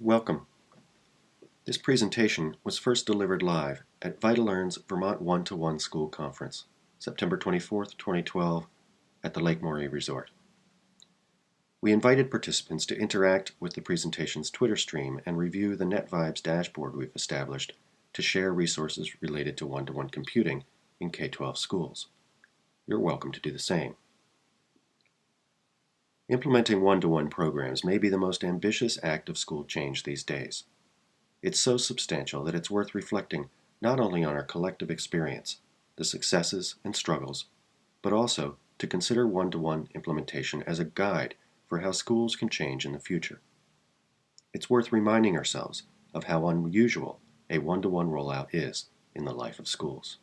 Welcome. This presentation was first delivered live at VitalLearn's Vermont One-to-One School Conference, September 24th, 2012, at the Lake Morey Resort. We invited participants to interact with the presentation's Twitter stream and review the NetVibes dashboard we've established to share resources related to one-to-one computing in K-12 schools. You're welcome to do the same. Implementing one-to-one programs may be the most ambitious act of school change these days. It's so substantial that it's worth reflecting not only on our collective experience, the successes and struggles, but also to consider one-to-one implementation as a guide for how schools can change in the future. It's worth reminding ourselves of how unusual a one-to-one rollout is in the life of schools.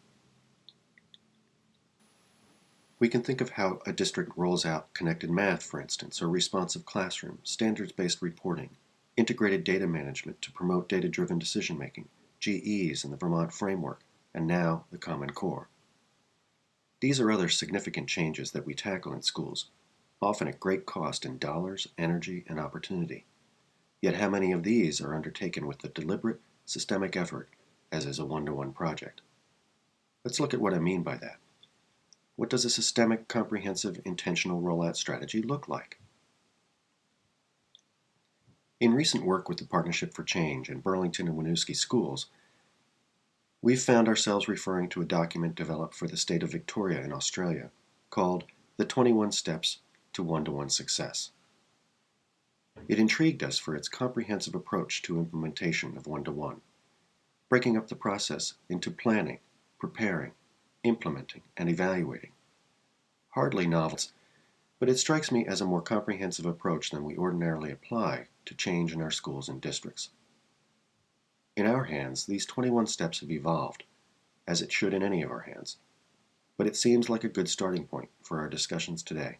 We can think of how a district rolls out connected math, for instance, or responsive classroom, standards-based reporting, integrated data management to promote data-driven decision-making, GEs in the Vermont framework, and now the Common Core. These are other significant changes that we tackle in schools, often at great cost in dollars, energy, and opportunity. Yet how many of these are undertaken with the deliberate, systemic effort as is a one-to-one project? Let's look at what I mean by that. What does a systemic, comprehensive, intentional rollout strategy look like? In recent work with the Partnership for Change and Burlington and Winooski schools, we've found ourselves referring to a document developed for the state of Victoria in Australia called The 21 Steps to One-to-One Success. It intrigued us for its comprehensive approach to implementation of one-to-one, breaking up the process into planning, preparing, implementing, and evaluating. Hardly novel, but it strikes me as a more comprehensive approach than we ordinarily apply to change in our schools and districts. In our hands, these 21 steps have evolved, as it should in any of our hands, but it seems like a good starting point for our discussions today.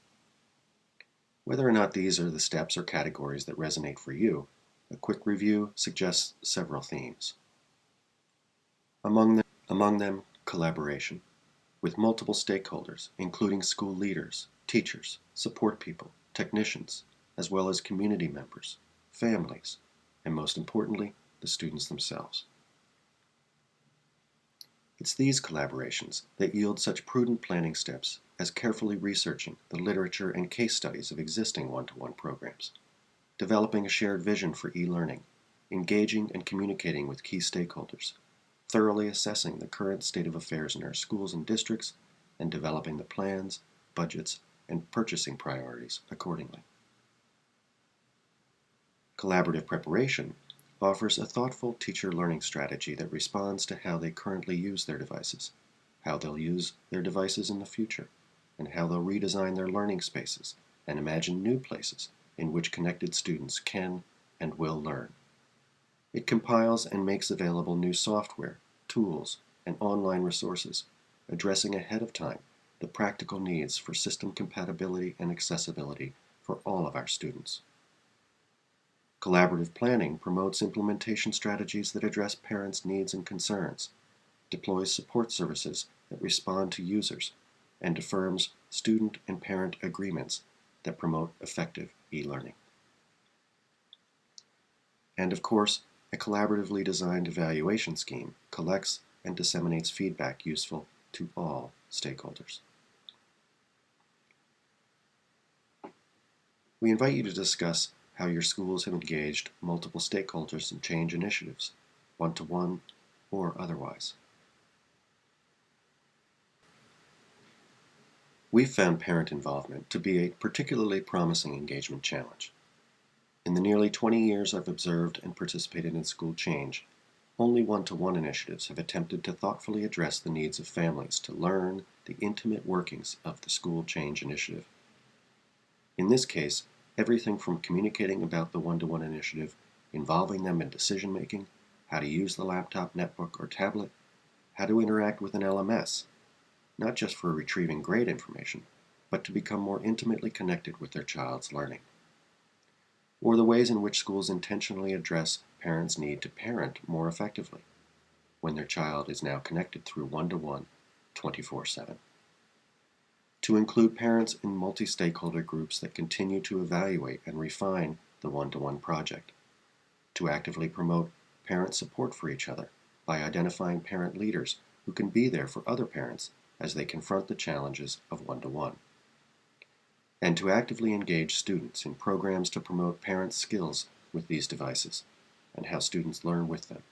Whether or not these are the steps or categories that resonate for you, a quick review suggests several themes. Among them, collaboration with multiple stakeholders, including school leaders, teachers, support people, technicians, as well as community members, families, and most importantly, the students themselves. It's these collaborations that yield such prudent planning steps as carefully researching the literature and case studies of existing one-to-one programs, developing a shared vision for e-learning, engaging and communicating with key stakeholders, thoroughly assessing the current state of affairs in our schools and districts, and developing the plans, budgets, and purchasing priorities accordingly. Collaborative preparation offers a thoughtful teacher learning strategy that responds to how they currently use their devices, how they'll use their devices in the future, and how they'll redesign their learning spaces and imagine new places in which connected students can and will learn. It compiles and makes available new software, tools, and online resources, addressing ahead of time the practical needs for system compatibility and accessibility for all of our students. Collaborative planning promotes implementation strategies that address parents' needs and concerns, deploys support services that respond to users, and affirms student and parent agreements that promote effective e-learning. And of course, a collaboratively designed evaluation scheme collects and disseminates feedback useful to all stakeholders. We invite you to discuss how your schools have engaged multiple stakeholders in change initiatives, one-to-one or otherwise. We've found parent involvement to be a particularly promising engagement challenge. In the nearly 20 years I've observed and participated in school change, only one-to-one initiatives have attempted to thoughtfully address the needs of families to learn the intimate workings of the school change initiative. In this case, everything from communicating about the one-to-one initiative, involving them in decision-making, how to use the laptop, netbook, or tablet, how to interact with an LMS, not just for retrieving grade information, but to become more intimately connected with their child's learning. Or the ways in which schools intentionally address parents' need to parent more effectively when their child is now connected through one-to-one 24/7. To include parents in multi-stakeholder groups that continue to evaluate and refine the one-to-one project. to actively promote parent support for each other by identifying parent leaders who can be there for other parents as they confront the challenges of one-to-one, and to actively engage students in programs to promote parent skills with these devices and how students learn with them.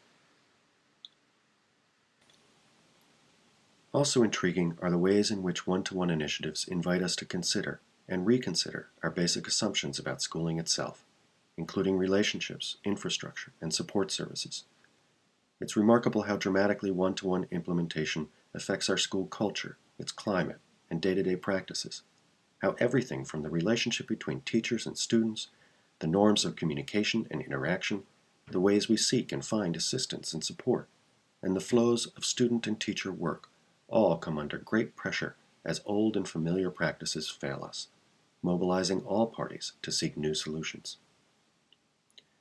Also intriguing are the ways in which one-to-one initiatives invite us to consider and reconsider our basic assumptions about schooling itself, including relationships, infrastructure, and support services. It's remarkable how dramatically one-to-one implementation affects our school culture, its climate, and day-to-day practices, how everything from the relationship between teachers and students, the norms of communication and interaction, the ways we seek and find assistance and support, and the flows of student and teacher work all come under great pressure as old and familiar practices fail us, mobilizing all parties to seek new solutions.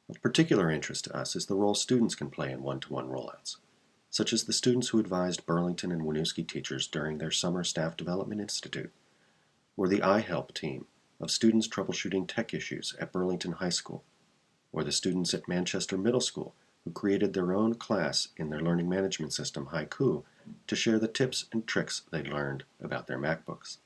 Of particular interest to us is the role students can play in one-to-one rollouts, such as the students who advised Burlington and Winooski teachers during their Summer Staff Development Institute, or the iHelp team of students troubleshooting tech issues at Burlington High School, or the students at Manchester Middle School who created their own class in their learning management system, Haiku, to share the tips and tricks they learned about their MacBooks.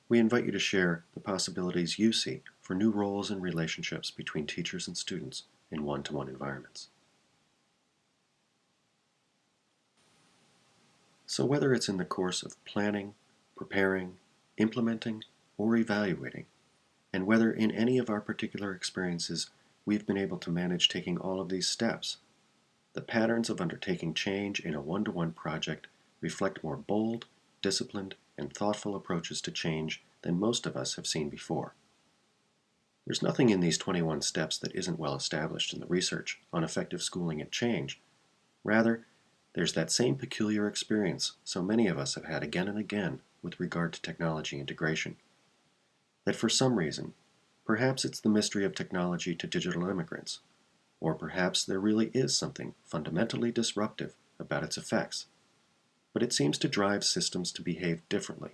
We invite you to share the possibilities you see for new roles and relationships between teachers and students in one-to-one environments. So whether it's in the course of planning, preparing, implementing, or evaluating, and whether in any of our particular experiences we've been able to manage taking all of these steps, the patterns of undertaking change in a one-to-one project reflect more bold, disciplined, and thoughtful approaches to change than most of us have seen before. There's nothing in these 21 steps that isn't well established in the research on effective schooling and change. Rather, there's that same peculiar experience so many of us have had again and again with regard to technology integration, that for some reason, perhaps it's the mystery of technology to digital immigrants, or perhaps there really is something fundamentally disruptive about its effects, but it seems to drive systems to behave differently,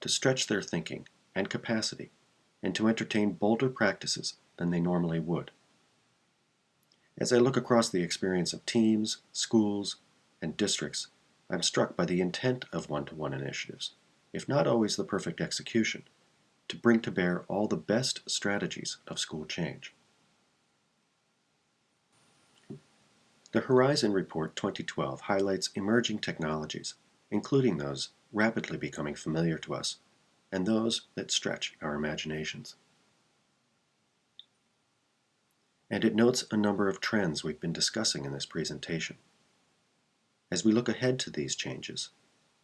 to stretch their thinking and capacity, and to entertain bolder practices than they normally would. As I look across the experience of teams, schools, and districts, I'm struck by the intent of one-to-one initiatives, if not always the perfect execution, to bring to bear all the best strategies of school change. The Horizon Report 2012 highlights emerging technologies, including those rapidly becoming familiar to us, and those that stretch our imaginations. And it notes a number of trends we've been discussing in this presentation. As we look ahead to these changes,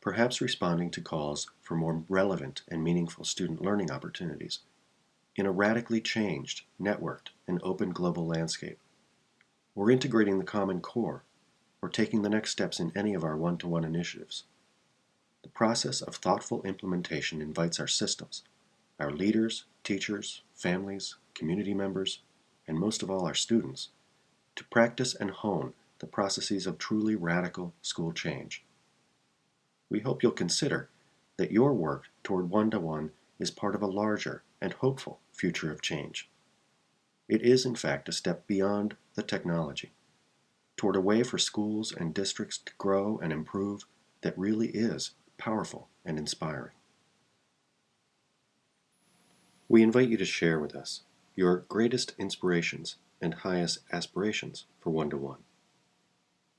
perhaps responding to calls for more relevant and meaningful student learning opportunities in a radically changed, networked, and open global landscape, or integrating the Common Core, or taking the next steps in any of our one-to-one initiatives. The process of thoughtful implementation invites our systems, our leaders, teachers, families, community members, and most of all our students, to practice and hone the processes of truly radical school change. We hope you'll consider that your work toward one-to-one is part of a larger and hopeful future of change. It is, in fact, a step beyond the technology, toward a way for schools and districts to grow and improve that really is powerful and inspiring. We invite you to share with us your greatest inspirations and highest aspirations for one-to-one.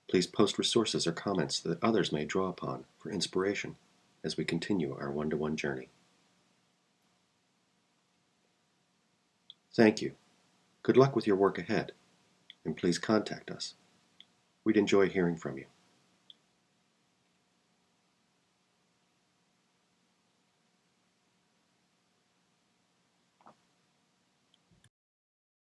Please post resources or comments that others may draw upon for inspiration as we continue our one-to-one journey. Thank you. Good luck with your work ahead, and please contact us. We'd enjoy hearing from you.